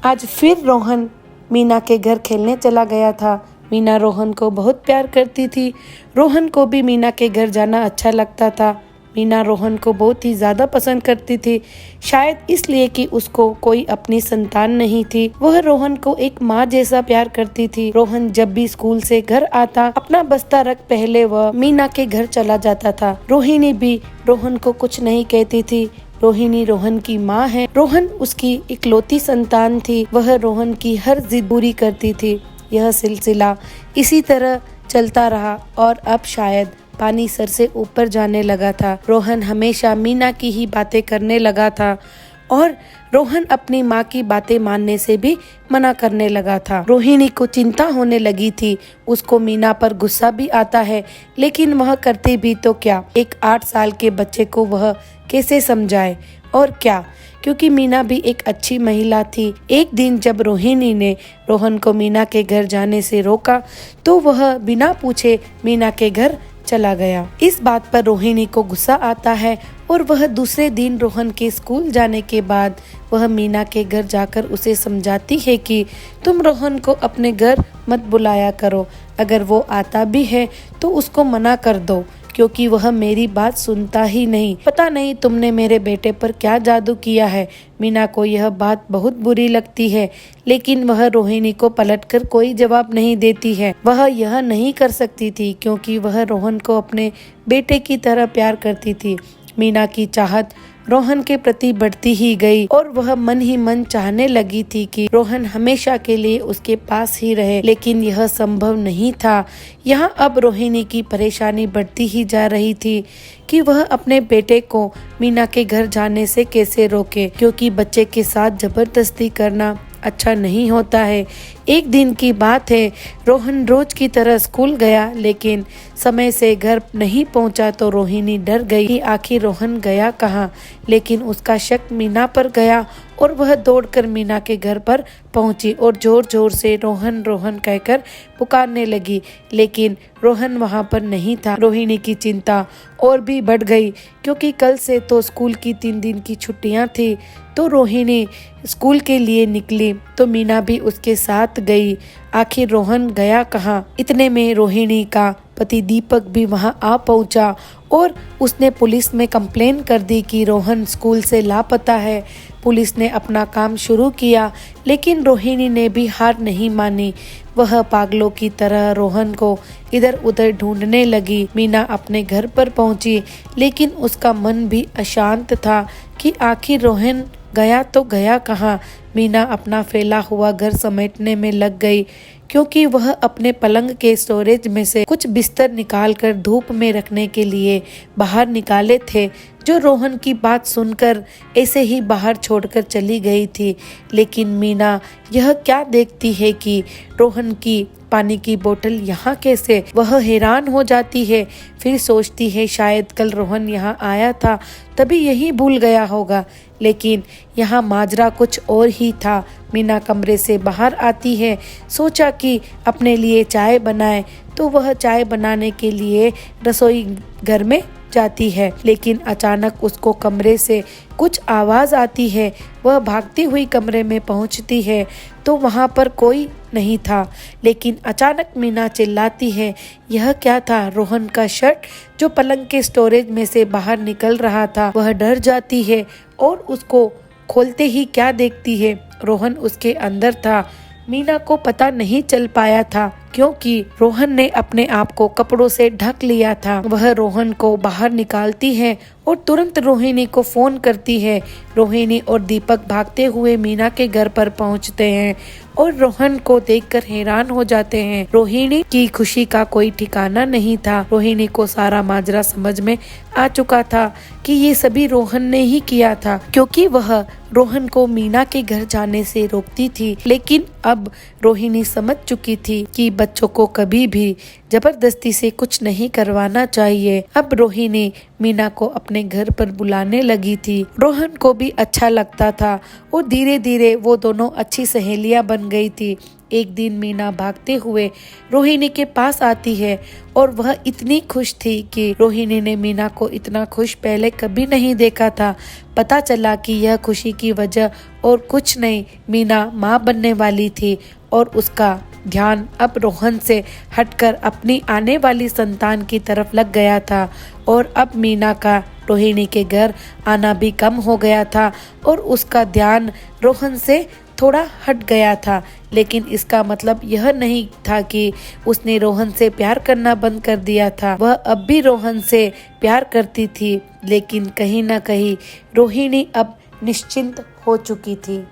आज फिर रोहन मीना के घर खेलने चला गया था। मीना रोहन को बहुत प्यार करती थी। रोहन को भी मीना के घर जाना अच्छा लगता था। मीना रोहन को बहुत ही ज़्यादा पसंद करती थी, शायद इसलिए कि उसको कोई अपनी संतान नहीं थी। वह रोहन को एक माँ जैसा प्यार करती थी। रोहन जब भी स्कूल से घर आता, अपना बस्ता रख पहले वह मीना के घर चला जाता था। रोहिणी भी रोहन को कुछ नहीं कहती थी। रोहिणी रोहन की माँ है। रोहन उसकी इकलौती संतान थी। वह रोहन की हर जिद पूरी करती थी। यह सिलसिला इसी तरह चलता रहा और अब शायद पानी सर से ऊपर जाने लगा था। रोहन हमेशा मीना की ही बातें करने लगा था और रोहन अपनी माँ की बातें मानने से भी मना करने लगा था। रोहिणी को चिंता होने लगी थी। उसको मीना पर गुस्सा भी आता है, लेकिन वह करती भी तो क्या। एक 8 साल के बच्चे को वह कैसे समझाए और क्या, क्योंकि मीना भी एक अच्छी महिला थी। एक दिन जब रोहिणी ने रोहन को मीना के घर जाने से रोका, तो वह बिना पूछे मीना के घर चला गया। इस बात पर रोहिणी को गुस्सा आता है और वह दूसरे दिन रोहन के स्कूल जाने के बाद वह मीना के घर जाकर उसे समझाती है कि तुम रोहन को अपने घर मत बुलाया करो। अगर वो आता भी है तो उसको मना कर दो, क्योंकि वह मेरी बात सुनता ही नहीं। पता नहीं तुमने मेरे बेटे पर क्या जादू किया है। मीना को यह बात बहुत बुरी लगती है, लेकिन वह रोहिणी को पलटकर कोई जवाब नहीं देती है। वह यह नहीं कर सकती थी, क्योंकि वह रोहन को अपने बेटे की तरह प्यार करती थी। मीना की चाहत रोहन के प्रति बढ़ती ही गई और वह मन ही मन चाहने लगी थी कि रोहन हमेशा के लिए उसके पास ही रहे, लेकिन यह संभव नहीं था। यहाँ अब रोहिणी की परेशानी बढ़ती ही जा रही थी कि वह अपने बेटे को मीना के घर जाने से कैसे रोके, क्योंकि बच्चे के साथ जबरदस्ती करना अच्छा नहीं होता है। एक दिन की बात है, रोहन रोज की तरह स्कूल गया, लेकिन समय से घर नहीं पहुंचा तो रोहिणी डर गई कि आखिर रोहन गया कहाँ। लेकिन उसका शक मीना पर गया और वह दौड़कर मीना के घर पर पहुंची और जोर जोर से रोहन रोहन कहकर पुकारने लगी, लेकिन रोहन वहां पर नहीं था। रोहिणी की चिंता और भी बढ़ गई, क्योंकि कल से तो स्कूल की 3 दिन की छुट्टियां थी। तो रोहिणी स्कूल के लिए निकली तो मीना भी उसके साथ गई। आखिर रोहन गया कहाँ। इतने में रोहिणी का पति दीपक भी वहां आ पहुंचा और उसने पुलिस में कंप्लेन कर दी कि रोहन स्कूल से लापता है। पुलिस ने अपना काम शुरू किया, लेकिन रोहिणी ने भी हार नहीं मानी। वह पागलों की तरह रोहन को इधर उधर ढूंढने लगी। मीना अपने घर पर पहुंची, लेकिन उसका मन भी अशांत था कि आखिर रोहन गया तो गया कहाँ। मीना अपना फैला हुआ घर समेटने में लग गई, क्योंकि वह अपने पलंग के स्टोरेज में से कुछ बिस्तर निकालकर धूप में रखने के लिए बाहर निकाले थे, जो रोहन की बात सुनकर ऐसे ही बाहर छोड़कर चली गई थी। लेकिन मीना यह क्या देखती है कि रोहन की पानी की बोतल यहाँ कैसे। वह हैरान हो जाती है, फिर सोचती है शायद कल रोहन यहाँ आया था, तभी यही भूल गया होगा। लेकिन यहाँ माजरा कुछ और ही था। मीना कमरे से बाहर आती है, सोचा कि अपने लिए चाय बनाए, तो वह चाय बनाने के लिए रसोई घर में जाती है, लेकिन अचानक उसको कमरे से कुछ आवाज आती है। वह भागती हुई कमरे में पहुंचती है तो वहां पर कोई नहीं था, लेकिन अचानक मीना चिल्लाती है। यह क्या था? रोहन का शर्ट जो पलंग के स्टोरेज में से बाहर निकल रहा था। वह डर जाती है और उसको खोलते ही क्या देखती है, रोहन उसके अंदर था। मीना को पता नहीं चल पाया था, क्योंकि रोहन ने अपने आप को कपड़ों से ढक लिया था। वह रोहन को बाहर निकालती है और तुरंत रोहिणी को फोन करती है। रोहिणी और दीपक भागते हुए मीना के घर पर पहुंचते हैं और रोहन को देखकर हैरान हो जाते हैं। रोहिणी की खुशी का कोई ठिकाना नहीं था। रोहिणी को सारा माजरा समझ में आ चुका था कि ये सभी रोहन ने ही किया था, क्योंकि वह रोहन को मीना के घर जाने से रोकती थी। लेकिन अब रोहिणी समझ चुकी थी कि बच्चों को कभी भी जबरदस्ती से कुछ नहीं करवाना चाहिए। अब रोहिणी मीना को अपने घर पर बुलाने लगी थी। रोहन को भी अच्छा लगता था और धीरे धीरे वो दोनों अच्छी सहेलियां बन गई थी। एक दिन मीना भागते हुए रोहिणी के पास आती है और वह इतनी खुश थी कि रोहिणी ने मीना को इतना खुश पहले कभी नहीं देखा था। पता चला कि यह खुशी की वजह और कुछ नहीं, मीना माँ बनने वाली थी और उसका ध्यान अब रोहन से हटकर अपनी आने वाली संतान की तरफ लग गया था। और अब मीना का रोहिणी के घर आना भी कम हो गया था और उसका ध्यान रोहन से थोड़ा हट गया था। लेकिन इसका मतलब यह नहीं था कि उसने रोहन से प्यार करना बंद कर दिया था। वह अब भी रोहन से प्यार करती थी, लेकिन कहीं ना कहीं रोहिणी अब निश्चिंत हो चुकी थी।